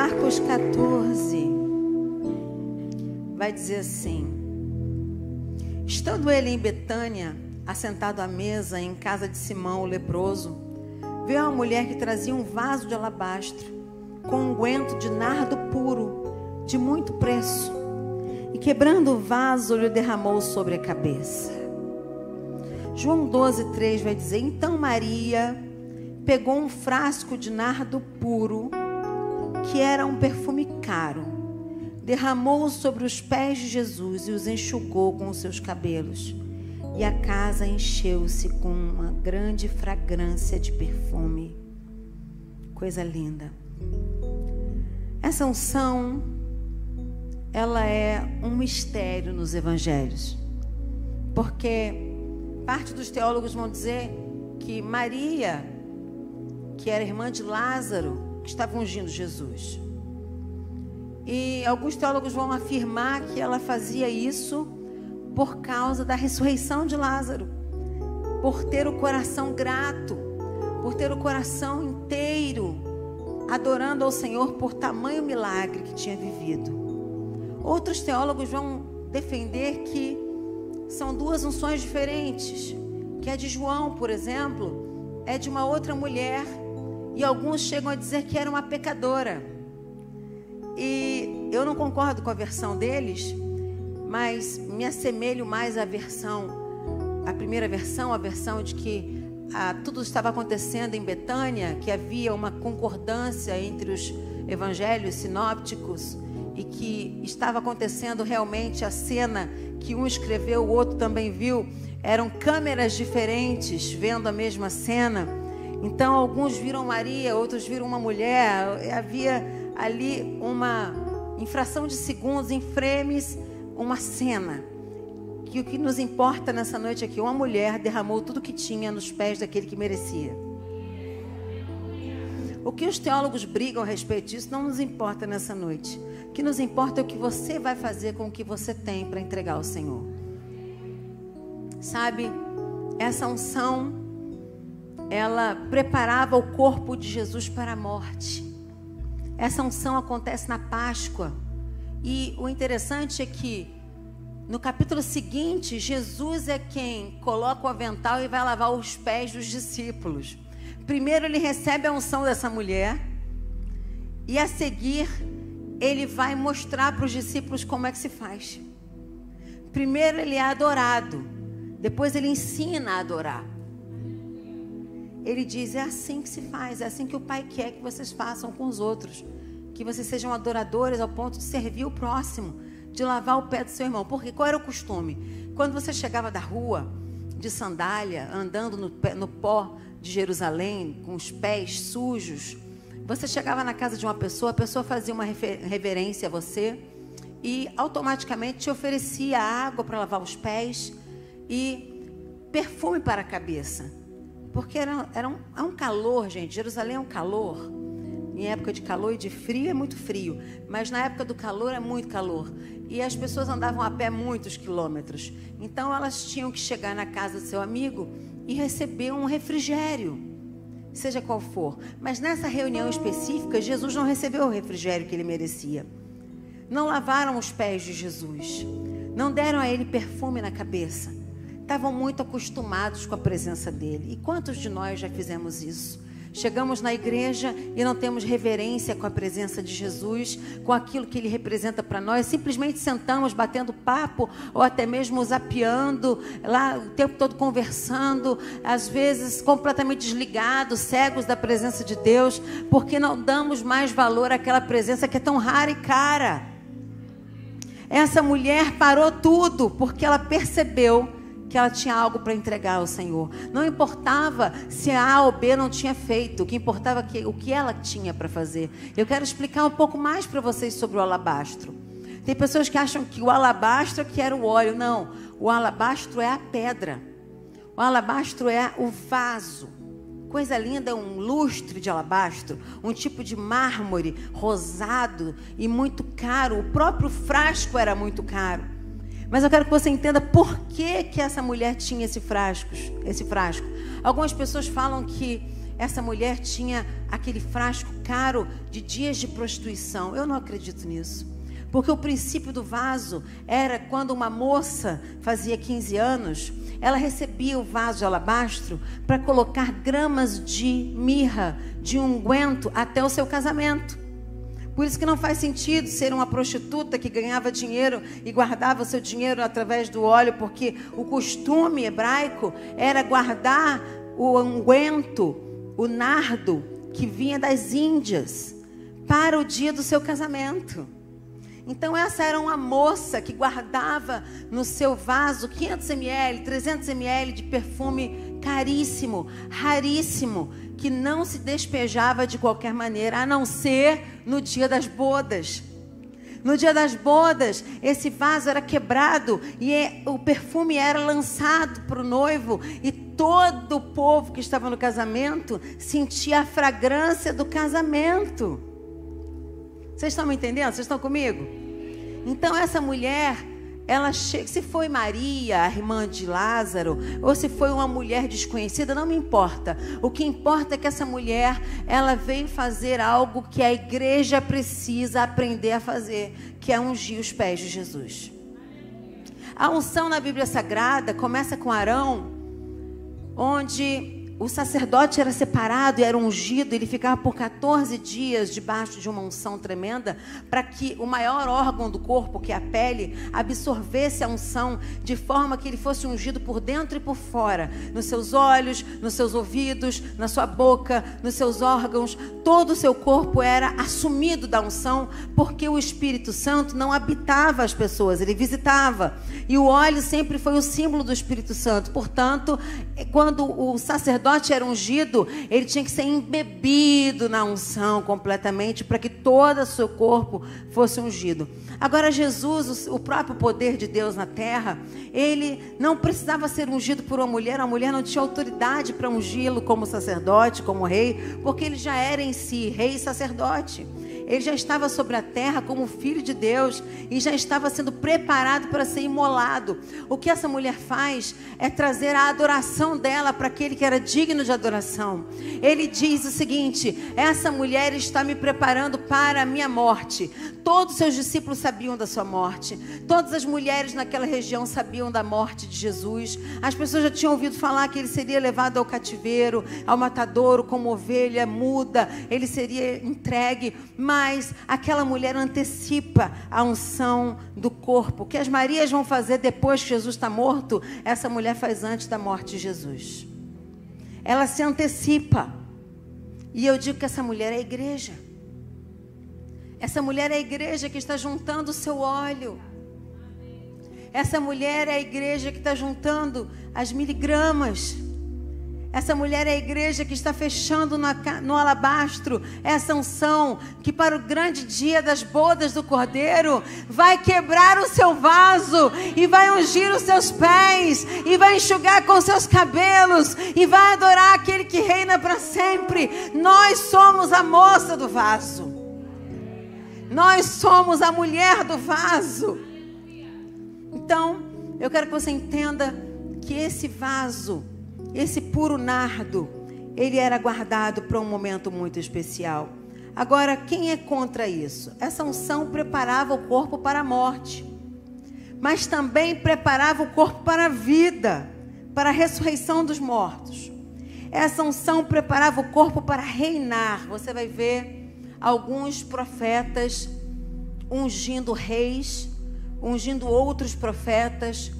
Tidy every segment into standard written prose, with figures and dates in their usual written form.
Marcos 14 vai dizer assim: estando ele em Betânia, assentado à mesa em casa de Simão o leproso, veio uma mulher que trazia um vaso de alabastro com unguento de nardo puro de muito preço, e quebrando o vaso lhe derramou sobre a cabeça. João 12:3 vai dizer: então Maria pegou um frasco de nardo puro, que era um perfume caro, derramou-o sobre os pés de Jesus e os enxugou com os seus cabelos. E a casa encheu-se com uma grande fragrância de perfume. Coisa linda. Essa unção, ela é um mistério nos evangelhos. Porque parte dos teólogos vão dizer que Maria, que era irmã de Lázaro, que estava ungindo Jesus. E alguns teólogos vão afirmar que ela fazia isso por causa da ressurreição de Lázaro, por ter o coração grato, por ter o coração inteiro adorando ao Senhor por tamanho milagre que tinha vivido. Outros teólogos vão defender que são duas unções diferentes, que a de João, por exemplo, é de uma outra mulher, e alguns chegam a dizer que era uma pecadora. E eu não concordo com a versão deles, mas me assemelho mais à primeira versão, a versão de que tudo estava acontecendo em Betânia, que havia uma concordância entre os evangelhos sinópticos e que estava acontecendo realmente a cena que um escreveu, o outro também viu. Eram câmeras diferentes vendo a mesma cena. Então alguns viram Maria, outros viram uma mulher. Havia ali uma infração de segundos, em frames, uma cena. Que o que nos importa nessa noite é que uma mulher derramou tudo que tinha nos pés daquele que merecia. O que os teólogos brigam a respeito disso não nos importa nessa noite. O que nos importa é o que você vai fazer com o que você tem para entregar ao Senhor. Sabe, essa unção, ela preparava o corpo de Jesus para a morte. Essa unção acontece na Páscoa. E o interessante é que no capítulo seguinte, Jesus é quem coloca o avental e vai lavar os pés dos discípulos. Primeiro ele recebe a unção dessa mulher, e a seguir ele vai mostrar para os discípulos como é que se faz. Primeiro ele é adorado, depois ele ensina a adorar. Ele diz: é assim que se faz, é assim que o Pai quer que vocês façam com os outros, que vocês sejam adoradores ao ponto de servir o próximo, de lavar o pé do seu irmão. Porque qual era o costume? Quando você chegava da rua de sandália, andando no pó de Jerusalém, com os pés sujos, você chegava na casa de uma pessoa, a pessoa fazia uma reverência a você e automaticamente te oferecia água para lavar os pés e perfume para a cabeça. Porque é um calor, gente. Jerusalém é um calor. Em época de calor e de frio é muito frio, mas na época do calor é muito calor. E as pessoas andavam a pé muitos quilômetros. Então elas tinham que chegar na casa do seu amigo e receber um refrigério, seja qual for. Mas nessa reunião específica, Jesus não recebeu o refrigério que ele merecia. Não lavaram os pés de Jesus, não deram a ele perfume na cabeça. Estavam muito acostumados com a presença dele. E quantos de nós já fizemos isso? Chegamos na igreja e não temos reverência com a presença de Jesus, com aquilo que ele representa para nós. Simplesmente sentamos batendo papo, ou até mesmo zapeando, lá o tempo todo conversando, às vezes completamente desligados, cegos da presença de Deus, porque não damos mais valor àquela presença que é tão rara e cara. Essa mulher parou tudo porque ela percebeu que ela tinha algo para entregar ao Senhor. Não importava se A ou B não tinha feito, o que importava é o que ela tinha para fazer. Eu quero explicar um pouco mais para vocês sobre o alabastro. Tem pessoas que acham que o alabastro é que era o óleo. Não, o alabastro é a pedra. O alabastro é o vaso. Coisa linda, é um lustre de alabastro, um tipo de mármore rosado e muito caro. O próprio frasco era muito caro. Mas eu quero que você entenda por que essa mulher tinha esse frasco. Algumas pessoas falam que essa mulher tinha aquele frasco caro de dias de prostituição. Eu não acredito nisso. Porque o princípio do vaso era quando uma moça fazia 15 anos, ela recebia o vaso de alabastro para colocar gramas de mirra, de unguento, até o seu casamento. Por isso que não faz sentido ser uma prostituta que ganhava dinheiro e guardava o seu dinheiro através do óleo, porque o costume hebraico era guardar o unguento, o nardo, que vinha das Índias, para o dia do seu casamento. Então essa era uma moça que guardava no seu vaso 500 ml, 300 ml de perfume caríssimo, raríssimo, que não se despejava de qualquer maneira, a não ser no dia das bodas. No dia das bodas, esse vaso era quebrado e o perfume era lançado para o noivo, e todo o povo que estava no casamento sentia a fragrância do casamento. Vocês estão me entendendo? Vocês estão comigo? Então essa mulher, ela chega, se foi Maria, a irmã de Lázaro, ou se foi uma mulher desconhecida, não me importa. O que importa é que essa mulher, ela veio fazer algo que a igreja precisa aprender a fazer, que é ungir os pés de Jesus. A unção na Bíblia Sagrada começa com Arão, onde o sacerdote era separado e era ungido. Ele ficava por 14 dias debaixo de uma unção tremenda, para que o maior órgão do corpo, que é a pele, absorvesse a unção, de forma que ele fosse ungido por dentro e por fora, nos seus olhos, nos seus ouvidos, na sua boca, nos seus órgãos. Todo o seu corpo era assumido da unção, porque o Espírito Santo não habitava as pessoas, ele visitava, e o óleo sempre foi o símbolo do Espírito Santo. Portanto, quando o sacerdote era ungido, ele tinha que ser embebido na unção completamente, para que todo o seu corpo fosse ungido. Agora Jesus, o próprio poder de Deus na terra, ele não precisava ser ungido por uma mulher. A mulher não tinha autoridade para ungí-lo como sacerdote, como rei, porque ele já era em si rei e sacerdote. Ele já estava sobre a terra como filho de Deus e já estava sendo preparado para ser imolado. O que essa mulher faz é trazer a adoração dela para aquele que era digno de adoração. Ele diz o seguinte: essa mulher está me preparando para a minha morte. Todos os seus discípulos sabiam da sua morte. Todas as mulheres naquela região sabiam da morte de Jesus. As pessoas já tinham ouvido falar que ele seria levado ao cativeiro, ao matadouro, como ovelha muda. Ele seria entregue. Mas aquela mulher antecipa a unção do corpo. O que as Marias vão fazer depois que Jesus está morto, essa mulher faz antes da morte de Jesus. Ela se antecipa. E eu digo que essa mulher é a igreja. Essa mulher é a igreja que está juntando o seu óleo. Essa mulher é a igreja que está juntando as miligramas. Essa mulher é a igreja que está fechando no alabastro essa unção, que para o grande dia das bodas do Cordeiro vai quebrar o seu vaso e vai ungir os seus pés e vai enxugar com seus cabelos e vai adorar aquele que reina para sempre. Nós somos a moça do vaso. Nós somos a mulher do vaso. Então, eu quero que você entenda que esse vaso, esse puro nardo, ele era guardado para um momento muito especial. Agora, quem é contra isso? Essa unção preparava o corpo para a morte, mas também preparava o corpo para a vida, para a ressurreição dos mortos. Essa unção preparava o corpo para reinar. Você vai ver alguns profetas ungindo reis, ungindo outros profetas,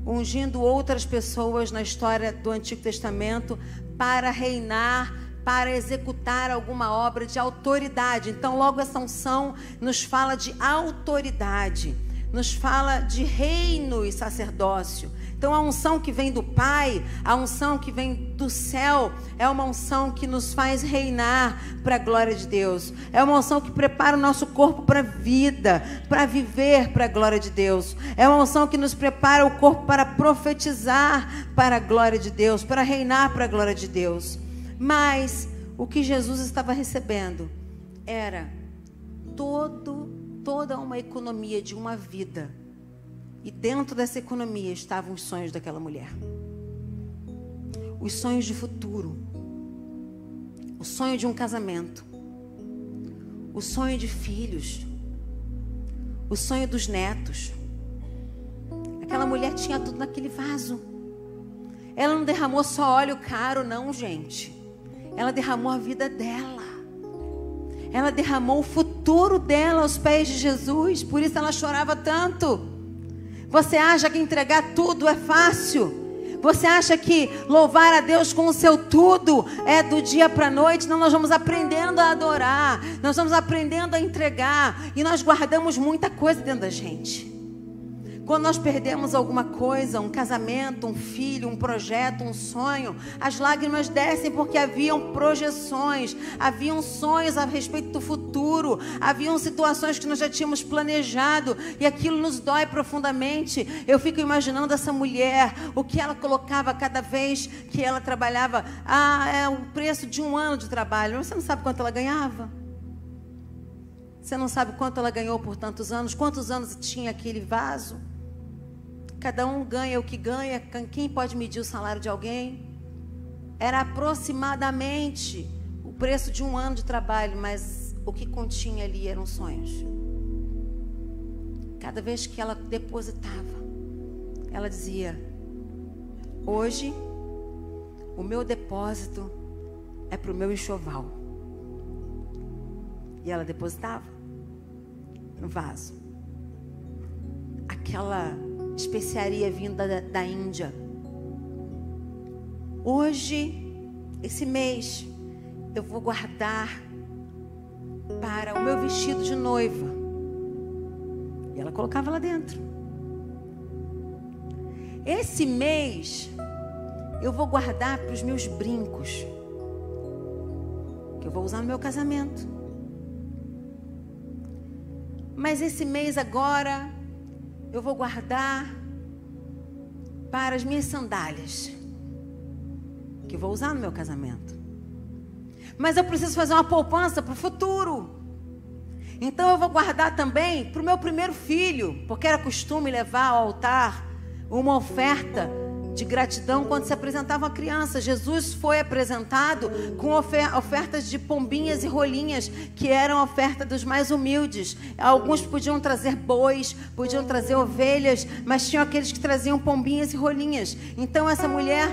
ungindo outras pessoas na história do Antigo Testamento para reinar, para executar alguma obra de autoridade. Então, logo essa unção nos fala de autoridade, nos fala de reino e sacerdócio. Então, a unção que vem do Pai, a unção que vem do céu, é uma unção que nos faz reinar para a glória de Deus. É uma unção que prepara o nosso corpo para a vida, para viver para a glória de Deus. É uma unção que nos prepara o corpo para profetizar para a glória de Deus, para reinar para a glória de Deus. Mas o que Jesus estava recebendo era toda uma economia de uma vida. E dentro dessa economia estavam os sonhos daquela mulher. Os sonhos de futuro. o sonho de um casamento, o sonho de filhos, o sonho dos netos. Aquela mulher tinha tudo naquele vaso. Ela não derramou só óleo caro, não, gente. Ela derramou a vida dela. Ela derramou o futuro dela aos pés de Jesus. Por isso ela chorava tanto. Você acha que entregar tudo é fácil? Você acha que louvar a Deus com o seu tudo é do dia para a noite? Não, nós vamos aprendendo a adorar. Nós vamos aprendendo a entregar. E nós guardamos muita coisa dentro da gente. Quando nós perdemos alguma coisa, um casamento, um filho, um projeto, um sonho, as lágrimas descem porque haviam projeções, haviam sonhos a respeito do futuro, haviam situações que nós já tínhamos planejado e aquilo nos dói profundamente. Eu fico imaginando essa mulher, o que ela colocava cada vez que ela trabalhava. É o preço de um ano de trabalho. Você não sabe quanto ela ganhava? Você não sabe quanto ela ganhou por tantos anos? Quantos anos tinha aquele vaso? Cada um ganha o que ganha. Quem pode medir o salário de alguém? Era aproximadamente o preço de um ano de trabalho, mas o que continha ali eram sonhos. Cada vez que ela depositava, ela dizia: hoje o meu depósito é para o meu enxoval. E ela depositava no vaso aquela especiaria vinda da Índia. Hoje, esse mês, eu vou guardar para o meu vestido de noiva. E ela colocava lá dentro. Esse mês, eu vou guardar para os meus brincos, que eu vou usar no meu casamento. Mas esse mês agora, eu vou guardar para as minhas sandálias, que eu vou usar no meu casamento. Mas eu preciso fazer uma poupança para o futuro. Então eu vou guardar também para o meu primeiro filho, porque era costume levar ao altar uma oferta de gratidão quando se apresentava uma criança. Jesus foi apresentado com ofertas de pombinhas e rolinhas, que eram oferta dos mais humildes. Alguns podiam trazer bois, podiam trazer ovelhas, mas tinham aqueles que traziam pombinhas e rolinhas. Então essa mulher,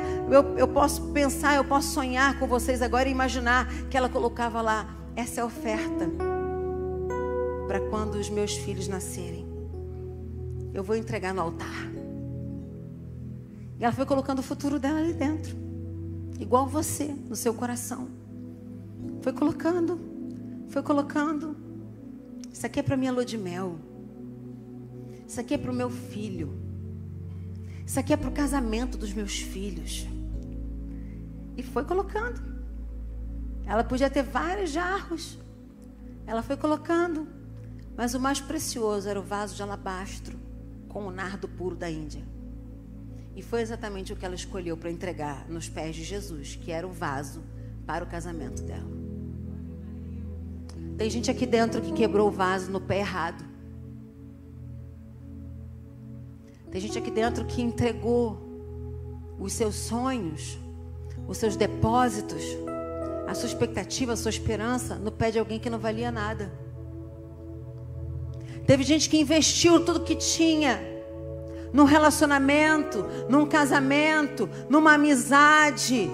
eu posso pensar, eu posso sonhar com vocês agora e imaginar que ela colocava lá: essa é a oferta para quando os meus filhos nascerem, eu vou entregar no altar. E ela foi colocando o futuro dela ali dentro, igual você, no seu coração. Foi colocando, foi colocando. Isso aqui é para minha lua de mel. Isso aqui é para o meu filho. Isso aqui é para o casamento dos meus filhos. E foi colocando. Ela podia ter vários jarros. Ela foi colocando. Mas o mais precioso era o vaso de alabastro com o nardo puro da Índia. E foi exatamente o que ela escolheu para entregar nos pés de Jesus, que era o vaso para o casamento dela. Tem gente aqui dentro que quebrou o vaso no pé errado. Tem gente aqui dentro que entregou os seus sonhos, os seus depósitos, a sua expectativa, a sua esperança no pé de alguém que não valia nada. Teve gente que investiu tudo que tinha num relacionamento, num casamento, numa amizade,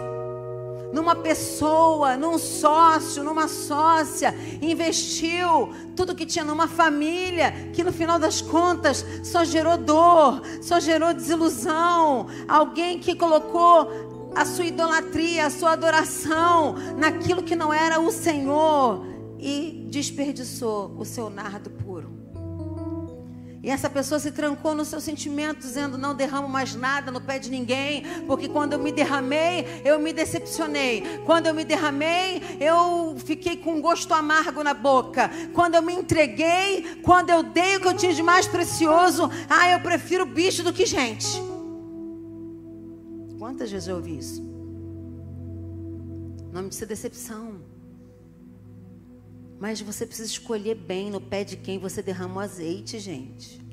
numa pessoa, num sócio, numa sócia. Investiu tudo que tinha numa família que no final das contas só gerou dor, só gerou desilusão. Alguém que colocou a sua idolatria, a sua adoração naquilo que não era o Senhor e desperdiçou o seu nardo puro. E essa pessoa se trancou no seu sentimento, dizendo: não derramo mais nada no pé de ninguém, porque quando eu me derramei, eu me decepcionei. Quando eu me derramei, eu fiquei com um gosto amargo na boca. Quando eu me entreguei, quando eu dei o que eu tinha de mais precioso, eu prefiro bicho do que gente. Quantas vezes eu ouvi isso? O nome disso é decepção. Mas você precisa escolher bem no pé de quem você derrama o azeite, gente.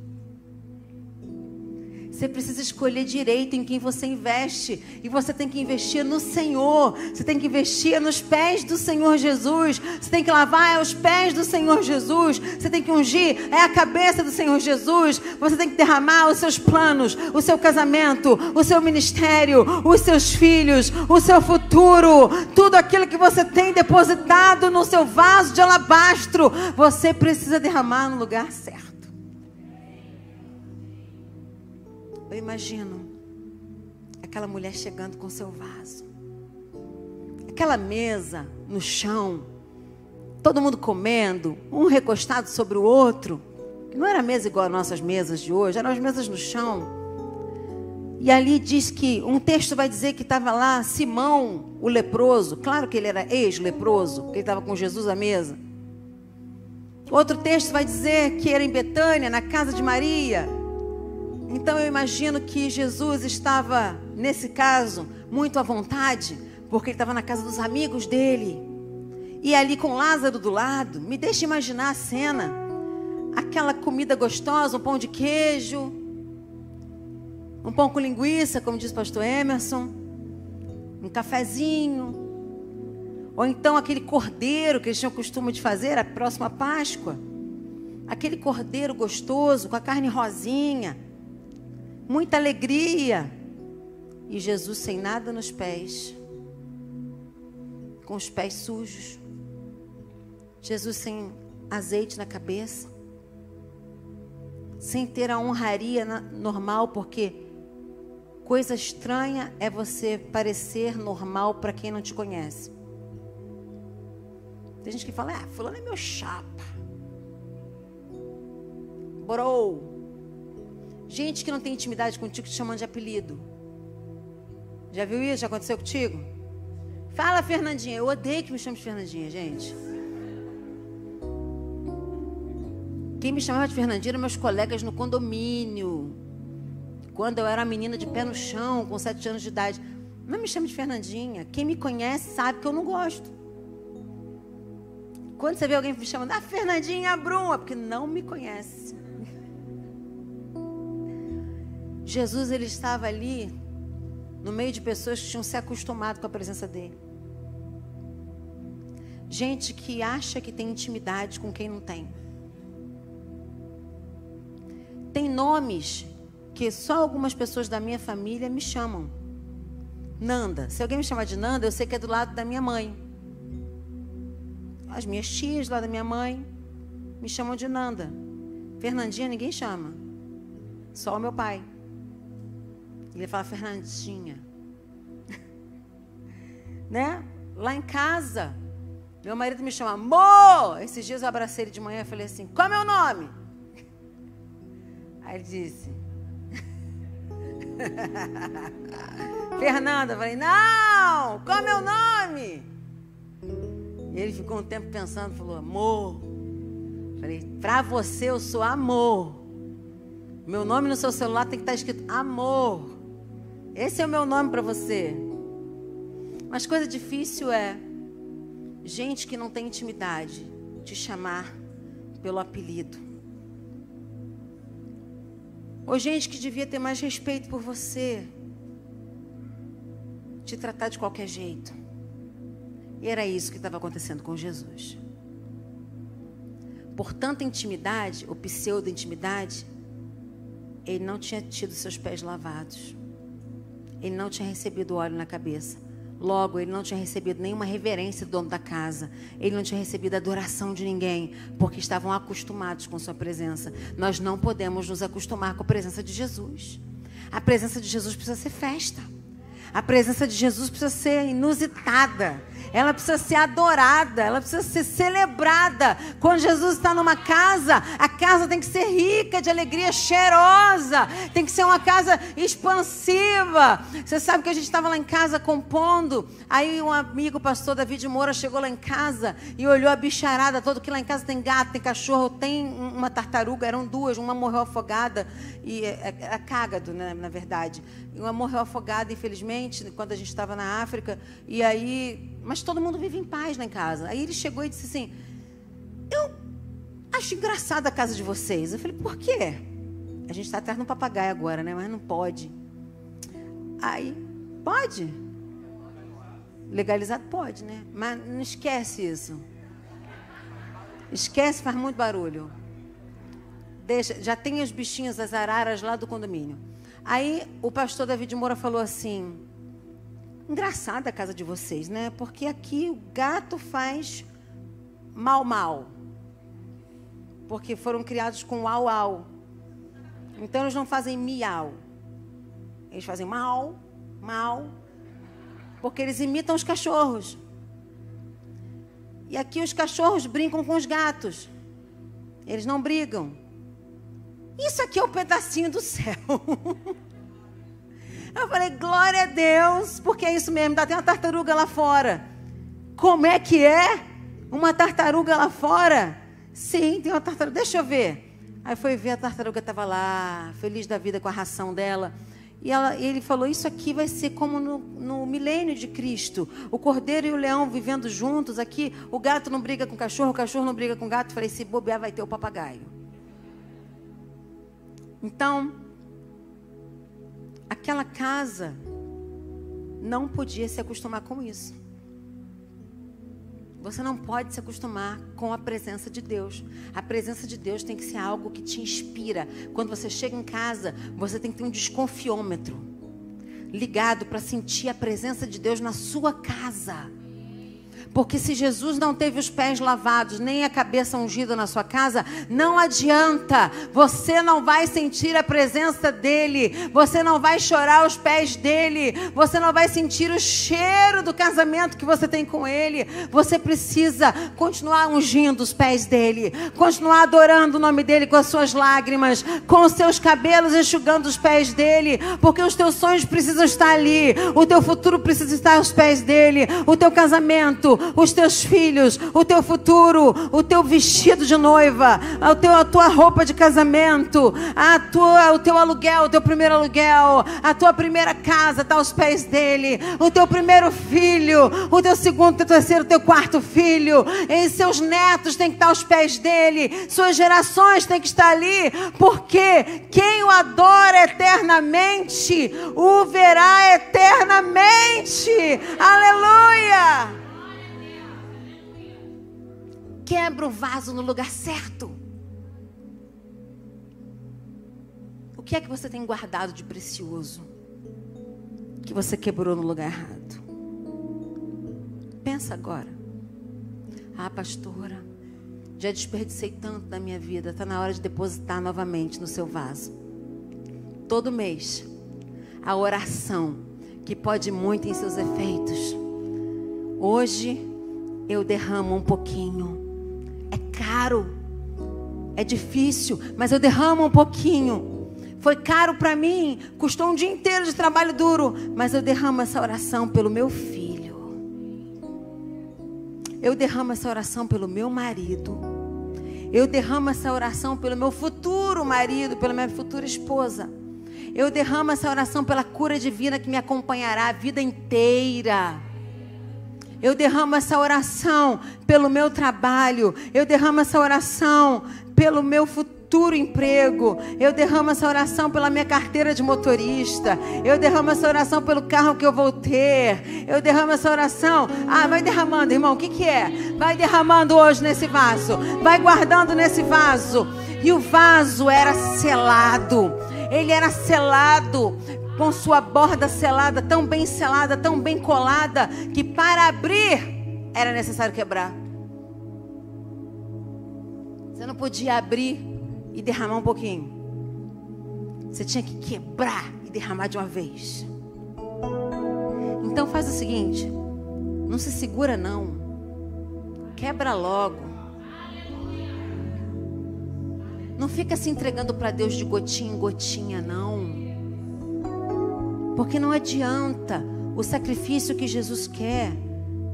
Você precisa escolher direito em quem você investe. E você tem que investir no Senhor. Você tem que investir nos pés do Senhor Jesus. Você tem que lavar os pés do Senhor Jesus. Você tem que ungir a cabeça do Senhor Jesus. Você tem que derramar os seus planos, o seu casamento, o seu ministério, os seus filhos, o seu futuro. Tudo aquilo que você tem depositado no seu vaso de alabastro, você precisa derramar no lugar certo. Eu imagino aquela mulher chegando com seu vaso, aquela mesa no chão, todo mundo comendo, um recostado sobre o outro, que não era mesa igual às nossas mesas de hoje, eram as mesas no chão. E ali diz que, um texto vai dizer que estava lá Simão, o leproso, claro que ele era ex-leproso, porque ele estava com Jesus à mesa. Outro texto vai dizer que era em Betânia, na casa de Maria. Então eu imagino que Jesus estava, nesse caso, muito à vontade, porque ele estava na casa dos amigos dele. E ali com Lázaro do lado, me deixa imaginar a cena. Aquela comida gostosa, um pão de queijo, um pão com linguiça, como diz o pastor Emerson, um cafezinho. Ou então aquele cordeiro que eles tinham costume de fazer, a próxima Páscoa. Aquele cordeiro gostoso, com a carne rosinha. Muita alegria. E Jesus sem nada nos pés. Com os pés sujos. Jesus sem azeite na cabeça. Sem ter a honraria normal, porque coisa estranha é você parecer normal para quem não te conhece. Tem gente que fala, fulano é meu chapa. Bro. Gente que não tem intimidade contigo te chamando de apelido. Já viu isso? Já aconteceu contigo? Fala, Fernandinha. Eu odeio que me chame de Fernandinha, gente. Quem me chamava de Fernandinha eram meus colegas no condomínio. Quando eu era menina de pé no chão, com 7 anos de idade. Não me chame de Fernandinha. Quem me conhece sabe que eu não gosto. Quando você vê alguém me chamando, Fernandinha Brum, é porque não me conhece. Jesus, ele estava ali, no meio de pessoas que tinham se acostumado com a presença dele. Gente que acha que tem intimidade com quem não tem. Tem nomes que só algumas pessoas da minha família me chamam. Nanda. Se alguém me chamar de Nanda, eu sei que é do lado da minha mãe. As minhas tias lá da minha mãe me chamam de Nanda. Fernandinha ninguém chama. Só o meu pai. Ele fala Fernandinha. Né? Lá em casa, meu marido me chama amor. Esses dias eu abracei ele de manhã e falei assim, qual é o meu nome? Aí ele disse Fernanda. Eu falei, não, qual é o meu nome? E ele ficou um tempo pensando, falou, amor. Eu falei, pra você eu sou amor. Meu nome no seu celular tem que estar escrito amor. Esse é o meu nome para você. Mas coisa difícil é gente que não tem intimidade te chamar pelo apelido. Ou gente que devia ter mais respeito por você te tratar de qualquer jeito. E era isso que estava acontecendo com Jesus. Por tanta intimidade, ou pseudo-intimidade, ele não tinha tido seus pés lavados. Ele não tinha recebido óleo na cabeça. Logo, ele não tinha recebido nenhuma reverência do dono da casa. Ele não tinha recebido adoração de ninguém, porque estavam acostumados com sua presença. Nós não podemos nos acostumar com a presença de Jesus. A presença de Jesus precisa ser festa. A presença de Jesus precisa ser inusitada. Ela precisa ser adorada. Ela precisa ser celebrada. Quando Jesus está numa casa, a casa tem que ser rica de alegria, cheirosa. Tem que ser uma casa expansiva. Você sabe que a gente estava lá em casa compondo. Aí um amigo, o pastor David Moura, chegou lá em casa e olhou a bicharada toda. Que lá em casa tem gato, tem cachorro, tem uma tartaruga. Eram duas, uma morreu afogada. E a cágado, né, na verdade. E uma morreu afogada, infelizmente, quando a gente estava na África. E aí... Mas todo mundo vive em paz lá em casa. Aí ele chegou e disse assim, eu acho engraçada a casa de vocês. Eu falei, por quê? A gente está atrás de um papagaio agora, né? Mas não pode. Aí, pode? Legalizado pode, né? Mas não esquece isso. Esquece, faz muito barulho. Deixa, já tem os bichinhos, as araras lá do condomínio. Aí o pastor David Moura falou assim: engraçada a casa de vocês, né? Porque aqui o gato faz mal. Porque foram criados com au. Então eles não fazem miau. Eles fazem mal. Porque eles imitam os cachorros. E aqui os cachorros brincam com os gatos. Eles não brigam. Isso aqui é um pedacinho do céu. Eu falei, glória a Deus, porque é isso mesmo, tem uma tartaruga lá fora. Como é que é? Uma tartaruga lá fora? Sim, tem uma tartaruga, deixa eu ver. Aí foi ver, a tartaruga estava lá, feliz da vida com a ração dela. E ele falou, isso aqui vai ser como no milênio de Cristo. O cordeiro e o leão vivendo juntos aqui. O gato não briga com o cachorro não briga com o gato. Eu falei, se bobear vai ter o papagaio. Então, aquela casa não podia se acostumar com isso. Você não pode se acostumar com a presença de Deus. A presença de Deus tem que ser algo que te inspira. Quando você chega em casa, você tem que ter um desconfiômetro ligado para sentir a presença de Deus na sua casa. Porque se Jesus não teve os pés lavados, nem a cabeça ungida na sua casa, não adianta. Você não vai sentir a presença dele. Você não vai chorar aos pés dele. Você não vai sentir o cheiro do casamento que você tem com ele. Você precisa continuar ungindo os pés dele. Continuar adorando o nome dele com as suas lágrimas. Com os seus cabelos enxugando os pés dele. Porque os teus sonhos precisam estar ali. O teu futuro precisa estar aos pés dele. O teu casamento, os teus filhos, o teu futuro, o teu vestido de noiva, a tua roupa de casamento, o teu aluguel, o teu primeiro aluguel, a tua primeira casa está aos pés dele, o teu primeiro filho, o teu segundo, teu terceiro, teu quarto filho, e seus netos têm que estar aos pés dele, suas gerações têm que estar ali, porque quem o adora eternamente, o verá eternamente. Aleluia! Quebra o vaso no lugar certo. O que é que você tem guardado de precioso que você quebrou no lugar errado? Pensa agora. Ah, pastora, já desperdicei tanto da minha vida. Está na hora de depositar novamente no seu vaso. Todo mês, a oração que pode muito em seus efeitos. Hoje eu derramo um pouquinho. É caro, é difícil, mas eu derramo um pouquinho. Foi caro para mim, custou um dia inteiro de trabalho duro, mas eu derramo essa oração pelo meu filho. Eu derramo essa oração pelo meu marido. Eu derramo essa oração pelo meu futuro marido, pela minha futura esposa. Eu derramo essa oração pela cura divina que me acompanhará a vida inteira. Eu derramo essa oração pelo meu trabalho. Eu derramo essa oração pelo meu futuro emprego. Eu derramo essa oração pela minha carteira de motorista. Eu derramo essa oração pelo carro que eu vou ter. Eu derramo essa oração. Ah, vai derramando, irmão. O que é? Vai derramando hoje nesse vaso. Vai guardando nesse vaso. E o vaso era selado. Ele era selado com sua borda selada, tão bem colada, que para abrir era necessário quebrar. Você não podia abrir e derramar um pouquinho. Você tinha que quebrar e derramar de uma vez. Então faz o seguinte, não se segura não. Quebra logo. Não fica se entregando para Deus de gotinha em gotinha, não. Porque não adianta. O sacrifício que Jesus quer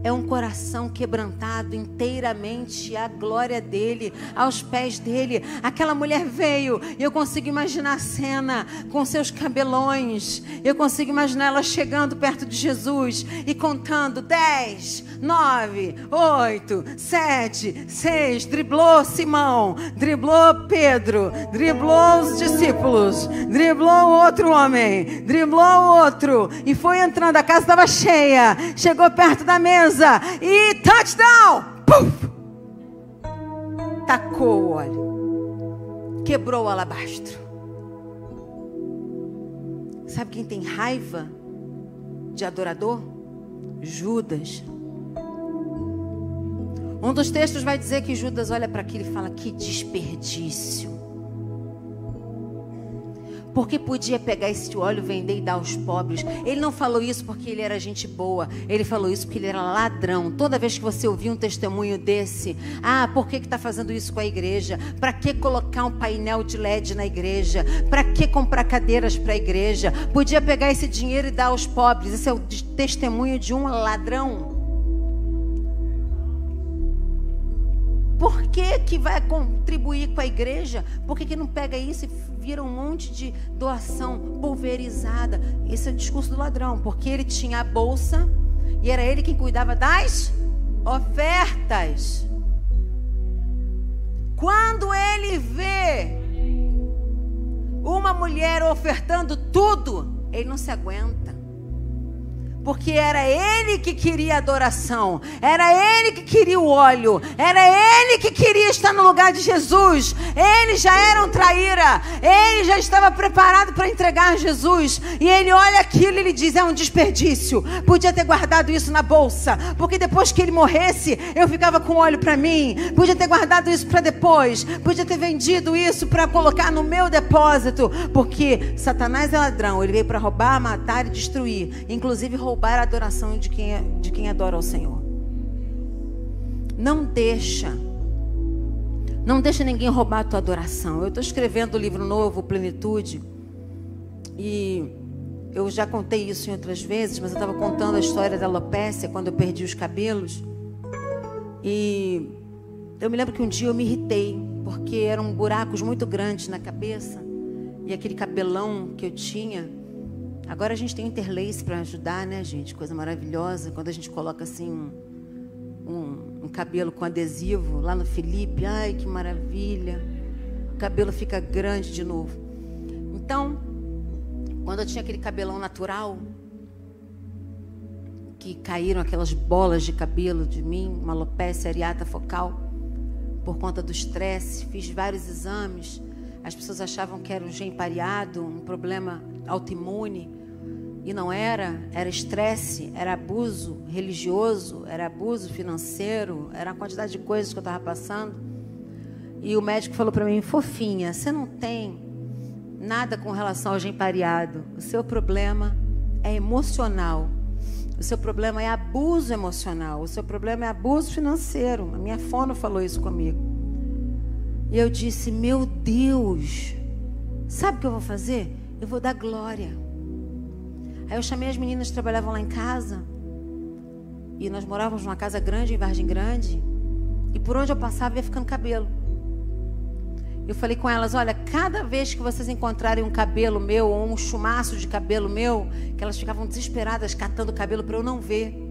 é um coração quebrantado inteiramente à glória dele, aos pés dele. Aquela mulher veio, e eu consigo imaginar a cena com seus cabelões. Eu consigo imaginar ela chegando perto de Jesus e contando: 10, 9, 8, 7, 6. Driblou Simão, driblou Pedro, driblou os discípulos, driblou o outro homem, driblou o outro, e foi entrando. A casa estava cheia, chegou perto da mesa e touchdown! Puf! Tacou o óleo, quebrou o alabastro. Sabe quem tem raiva de adorador? Judas. Um dos textos vai dizer que Judas olha para aquilo e fala: que desperdício. Porque podia pegar esse óleo, vender e dar aos pobres. Ele não falou isso porque ele era gente boa. Ele falou isso porque ele era ladrão. Toda vez que você ouvir um testemunho desse: ah, por que está fazendo isso com a igreja? Para que colocar um painel de LED na igreja? Para que comprar cadeiras para a igreja? Podia pegar esse dinheiro e dar aos pobres. Esse é o testemunho de um ladrão. Por que vai contribuir com a igreja? Por que não pega isso e vira um monte de doação pulverizada? Esse é o discurso do ladrão, porque ele tinha a bolsa e era ele quem cuidava das ofertas. Quando ele vê uma mulher ofertando tudo, ele não se aguenta. Porque era ele que queria adoração, era ele que queria o óleo, era ele que queria estar no lugar de Jesus. Ele já era um traíra, ele já estava preparado para entregar Jesus. E ele olha aquilo e ele diz: é um desperdício, podia ter guardado isso na bolsa, porque depois que ele morresse, eu ficava com óleo para mim. Podia ter guardado isso para depois, podia ter vendido isso para colocar no meu depósito. Porque Satanás é ladrão, ele veio para roubar, matar e destruir, inclusive roubar a adoração de quem adora ao Senhor. Não deixa ninguém roubar a tua adoração. Eu estou escrevendo um livro novo, Plenitude, e eu já contei isso em outras vezes, mas eu estava contando a história da alopécia, quando eu perdi os cabelos. E eu me lembro que um dia eu me irritei, porque eram buracos muito grandes na cabeça, e aquele cabelão que eu tinha. Agora a gente tem interlace para ajudar, né, gente? Coisa maravilhosa. Quando a gente coloca assim um cabelo com adesivo lá no Felipe, ai, que maravilha. O cabelo fica grande de novo. Então, quando eu tinha aquele cabelão natural, que caíram aquelas bolas de cabelo de mim, uma alopecia areata focal, por conta do estresse, fiz vários exames. As pessoas achavam que era um gene pareado, um problema autoimune, e não era. Era estresse, era abuso religioso, era abuso financeiro, era uma quantidade de coisas que eu estava passando. E o médico falou para mim: fofinha, você não tem nada com relação ao gene pareado, o seu problema é emocional, o seu problema é abuso emocional, o seu problema é abuso financeiro. A minha fono falou isso comigo. E eu disse: meu Deus, sabe o que eu vou fazer? Eu vou dar glória. Aí eu chamei as meninas que trabalhavam lá em casa, e nós morávamos numa casa grande em Vargem Grande, e por onde eu passava ia ficando cabelo. Eu falei com elas: olha, cada vez que vocês encontrarem um cabelo meu, ou um chumaço de cabelo meu, que elas ficavam desesperadas catando o cabelo para eu não ver.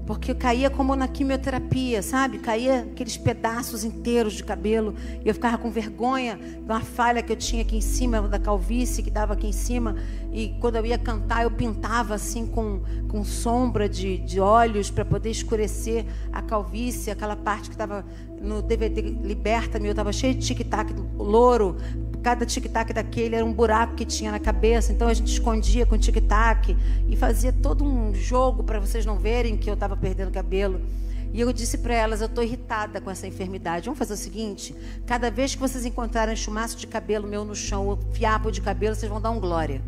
Porque eu caía como na quimioterapia, sabe? Caía aqueles pedaços inteiros de cabelo. E eu ficava com vergonha de uma falha que eu tinha aqui em cima, da calvície que dava aqui em cima. E quando eu ia cantar, eu pintava assim com sombra de olhos para poder escurecer a calvície. Aquela parte que estava no DVD Liberta-me, eu estava cheio de tic-tac louro. Cada tic-tac daquele era um buraco que tinha na cabeça. Então a gente escondia com tic-tac e fazia todo um jogo para vocês não verem que eu estava perdendo cabelo. E eu disse para elas: eu estou irritada com essa enfermidade. Vamos fazer o seguinte: cada vez que vocês encontrarem um chumaço de cabelo meu no chão, ou fiapo de cabelo, vocês vão dar um glória.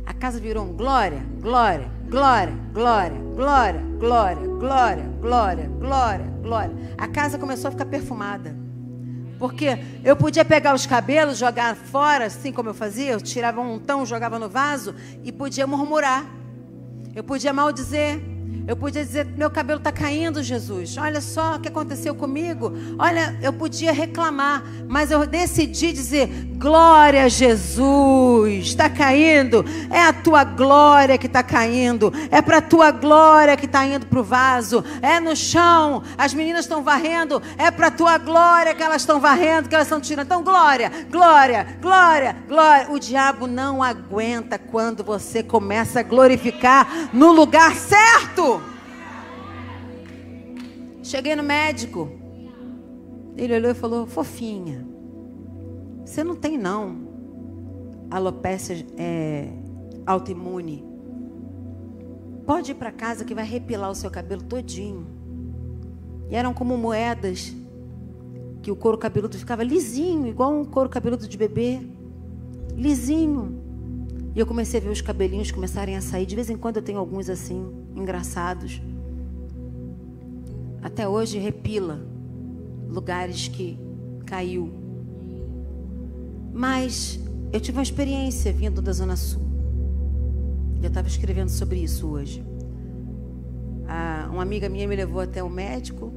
A casa virou um glória, glória, glória, glória, glória, glória, glória, glória, glória, glória. A casa começou a ficar perfumada. Porque eu podia pegar os cabelos, jogar fora, assim como eu fazia. Eu tirava um montão, jogava no vaso e podia murmurar. Eu podia maldizer. Eu podia dizer, meu cabelo está caindo, Jesus. Olha só o que aconteceu comigo. Olha, eu podia reclamar, mas eu decidi dizer, glória a Jesus. Está caindo, é a tua glória que está caindo. É para a tua glória que está indo para o vaso. É no chão, as meninas estão varrendo. É para a tua glória que elas estão varrendo, que elas estão tirando. Então glória, glória, glória, glória. O diabo não aguenta quando você começa a glorificar no lugar certo. Cheguei no médico. Ele olhou e falou, fofinha, você não tem não alopecia autoimune. Pode ir para casa que vai repilar o seu cabelo todinho. E eram como moedas, que o couro cabeludo ficava lisinho, igual um couro cabeludo de bebê, lisinho. E eu comecei a ver os cabelinhos começarem a sair. De vez em quando eu tenho alguns assim, engraçados. Até hoje repila lugares que caiu. Mas eu tive uma experiência vindo da Zona Sul. Eu estava escrevendo sobre isso hoje. Uma amiga minha me levou até o médico.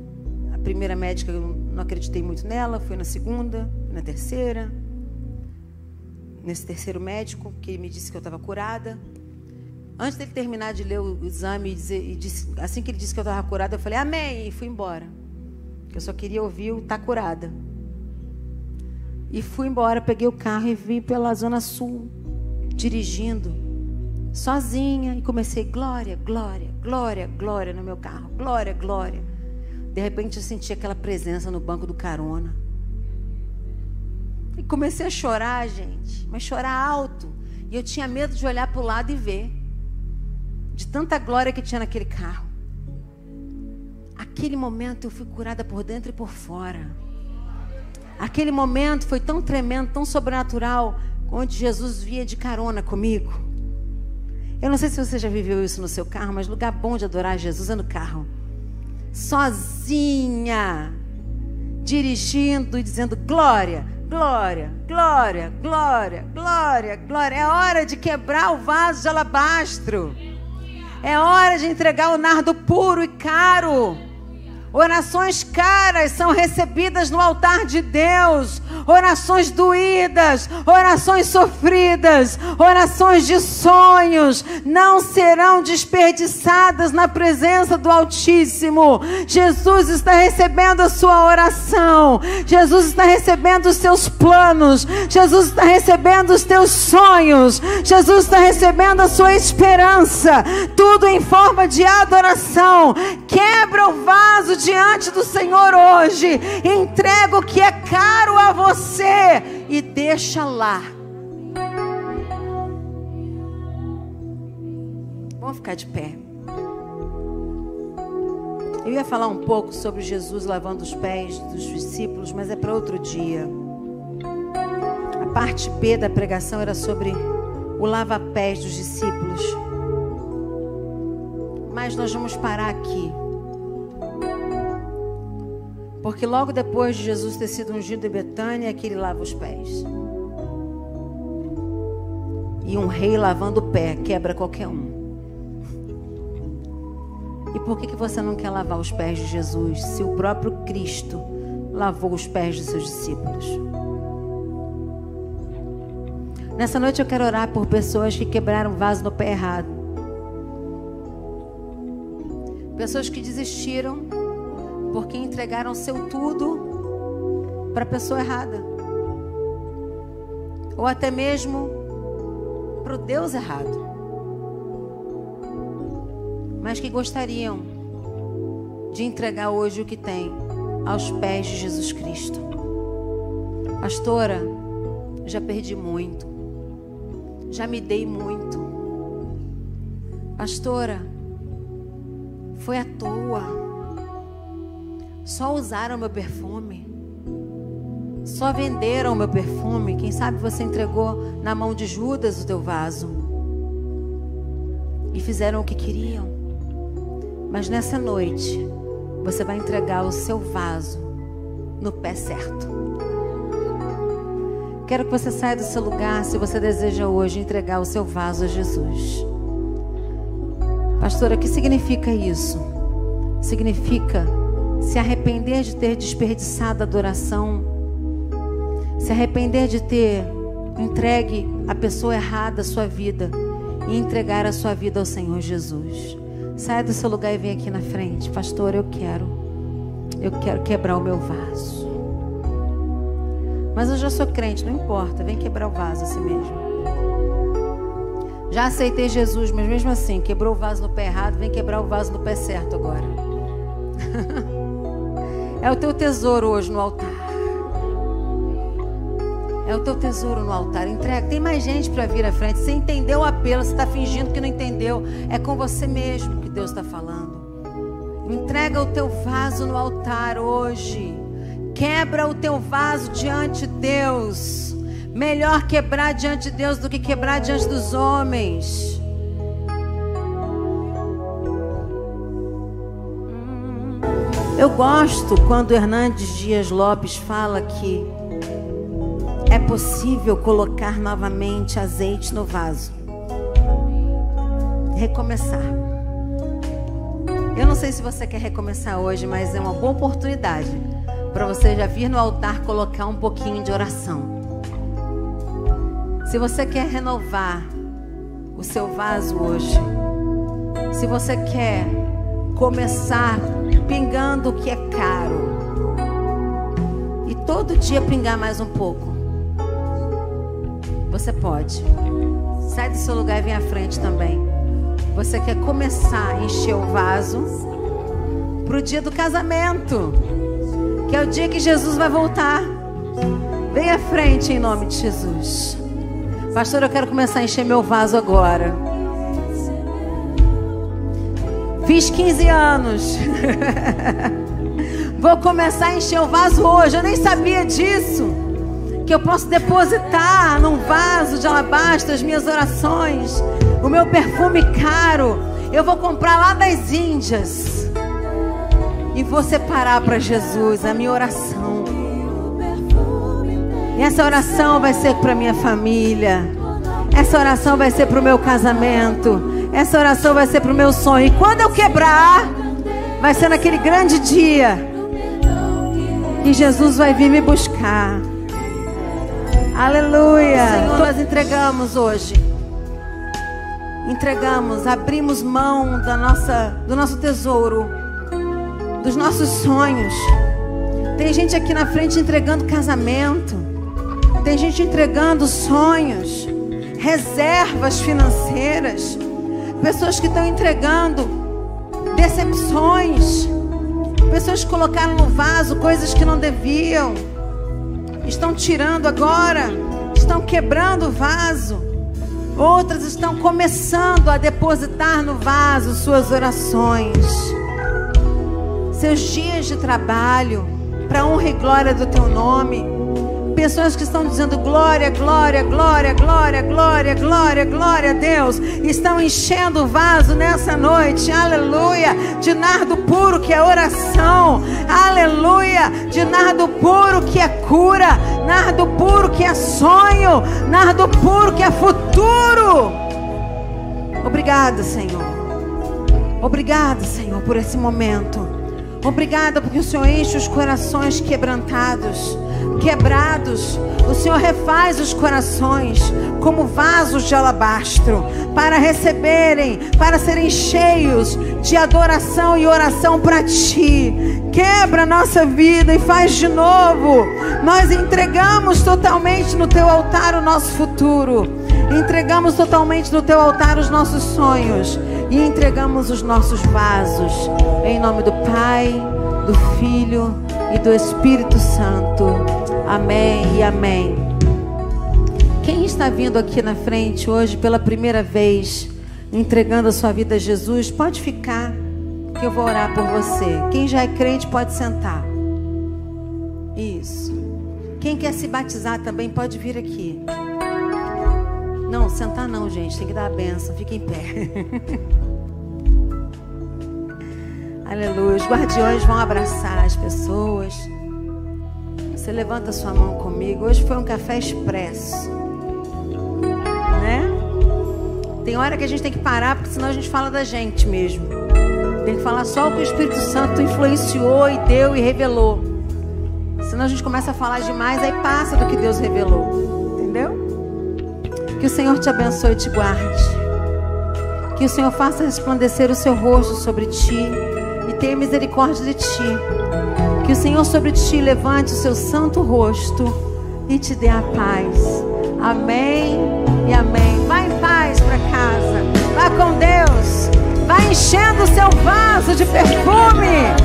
A primeira médica eu não acreditei muito nela. Fui na segunda, na terceira. Nesse terceiro médico, que me disse que eu estava curada. Antes dele terminar de ler o exame, assim que ele disse que eu estava curada, eu falei, amém, e fui embora. Eu só queria ouvir o tá curada. E fui embora, peguei o carro e vim pela Zona Sul, dirigindo, sozinha, e comecei, glória, glória, glória, glória no meu carro, glória, glória. De repente eu senti aquela presença no banco do carona. E comecei a chorar, gente, mas chorar alto. E eu tinha medo de olhar para o lado e ver, de tanta glória que tinha naquele carro. Aquele momento eu fui curada por dentro e por fora. Aquele momento foi tão tremendo, tão sobrenatural, onde Jesus via de carona comigo. Eu não sei se você já viveu isso no seu carro, mas lugar bom de adorar Jesus é no carro. Sozinha, dirigindo e dizendo glória, glória, glória, glória, glória, glória. É hora de quebrar o vaso de alabastro. É hora de entregar o nardo puro e caro. Orações caras são recebidas no altar de Deus. Orações doídas, orações sofridas, orações de sonhos não serão desperdiçadas na presença do Altíssimo. Jesus está recebendo a sua oração. Jesus está recebendo os seus planos. Jesus está recebendo os teus sonhos. Jesus está recebendo a sua esperança. Tudo em forma de adoração. Quebra o vaso diante do Senhor hoje. Entrega o que é caro a você e deixa lá. Vamos ficar de pé. Eu ia falar um pouco sobre Jesus lavando os pés dos discípulos, mas é para outro dia. A parte B da pregação era sobre o lava-pés dos discípulos. Mas nós vamos parar aqui. Porque logo depois de Jesus ter sido ungido em Betânia, é que ele lava os pés. E um rei lavando o pé quebra qualquer um. E por que você não quer lavar os pés de Jesus, se o próprio Cristo lavou os pés de seus discípulos? Nessa noite eu quero orar por pessoas que quebraram o vaso no pé errado. Pessoas que desistiram porque entregaram seu tudo para a pessoa errada. Ou até mesmo para o Deus errado. Mas que gostariam de entregar hoje o que tem aos pés de Jesus Cristo. Pastora, já perdi muito. Já me dei muito. Pastora, foi à toa. Só usaram meu perfume. Só venderam meu perfume. Quem sabe você entregou na mão de Judas o teu vaso. E fizeram o que queriam. Mas nessa noite, você vai entregar o seu vaso no pé certo. Quero que você saia do seu lugar, se você deseja hoje entregar o seu vaso a Jesus. Pastora, o que significa isso? Significa se arrepender de ter desperdiçado a adoração, se arrepender de ter entregue a pessoa errada a sua vida e entregar a sua vida ao Senhor Jesus. Saia do seu lugar e vem aqui na frente. Pastor, eu quero quebrar o meu vaso. Mas eu já sou crente, não importa, vem quebrar o vaso assim mesmo. Já aceitei Jesus, mas mesmo assim, quebrou o vaso no pé errado, vem quebrar o vaso no pé certo agora. É o teu tesouro hoje no altar. É o teu tesouro no altar. Entrega. Tem mais gente para vir à frente. Você entendeu o apelo, você está fingindo que não entendeu. É com você mesmo que Deus está falando. Entrega o teu vaso no altar hoje. Quebra o teu vaso diante de Deus. Melhor quebrar diante de Deus do que quebrar diante dos homens. Eu gosto quando Hernandes Dias Lopes fala que é possível colocar novamente azeite no vaso. Recomeçar. Eu não sei se você quer recomeçar hoje, mas é uma boa oportunidade para você já vir no altar colocar um pouquinho de oração. Se você quer renovar o seu vaso hoje, se você quer começar pingando o que é caro e todo dia pingar mais um pouco, você pode. Sai do seu lugar e vem à frente também. Você quer começar a encher o vaso para o dia do casamento, que é o dia que Jesus vai voltar. Vem à frente em nome de Jesus. Pastor, eu quero começar a encher meu vaso agora. Fiz 15 anos. Vou começar a encher o vaso hoje. Eu nem sabia disso. Que eu posso depositar num vaso de alabastro as minhas orações, o meu perfume caro. Eu vou comprar lá das Índias e vou separar para Jesus a minha oração. E essa oração vai ser para minha família. Essa oração vai ser para o meu casamento. Essa oração vai ser para o meu sonho. E quando eu quebrar, vai ser naquele grande dia que Jesus vai vir me buscar. Aleluia. Senhor, nós entregamos hoje. Entregamos, abrimos mão do nosso tesouro, dos nossos sonhos. Tem gente aqui na frente entregando casamento. Tem gente entregando sonhos, reservas financeiras. Pessoas que estão entregando decepções. Pessoas que colocaram no vaso coisas que não deviam. Estão tirando agora. Estão quebrando o vaso. Outras estão começando a depositar no vaso suas orações. Seus dias de trabalho para a honra e glória do teu nome. Pessoas que estão dizendo glória, glória, glória, glória, glória, glória, glória a Deus. Estão enchendo o vaso nessa noite, aleluia, de nardo puro que é oração, aleluia, de nardo puro que é cura, nardo puro que é sonho, nardo puro que é futuro. Obrigado, Senhor. Obrigado, Senhor, por esse momento. Obrigada porque o Senhor enche os corações quebrantados, quebrados. O Senhor refaz os corações como vasos de alabastro para receberem, para serem cheios de adoração e oração para Ti. Quebra a nossa vida e faz de novo. Nós entregamos totalmente no Teu altar o nosso futuro. Entregamos totalmente no Teu altar os nossos sonhos. E entregamos os nossos vasos. Em nome do Pai, do Filho e do Espírito Santo. Amém e amém. Quem está vindo aqui na frente hoje pela primeira vez, entregando a sua vida a Jesus, pode ficar, que eu vou orar por você. Quem já é crente pode sentar. Isso. Quem quer se batizar também pode vir aqui. Não, sentar não, gente. Tem que dar a bênção. Fica em pé. Aleluia. Os guardiões vão abraçar as pessoas. Você levanta sua mão comigo. Hoje foi um café expresso, né? Tem Tem hora que a gente tem que parar, porque senão a gente fala da gente mesmo. Tem que falar só o que o Espírito Santo influenciou e deu e revelou. Senão a gente começa a falar demais, aí passa do que Deus revelou. Entendeu? Que o Senhor te abençoe e te guarde. Que o Senhor faça resplandecer o seu rosto sobre ti e tenha misericórdia de ti. Que o Senhor sobre ti levante o seu santo rosto e te dê a paz. Amém e amém. Vai em paz para casa. Vá com Deus. Vai enchendo o seu vaso de perfume.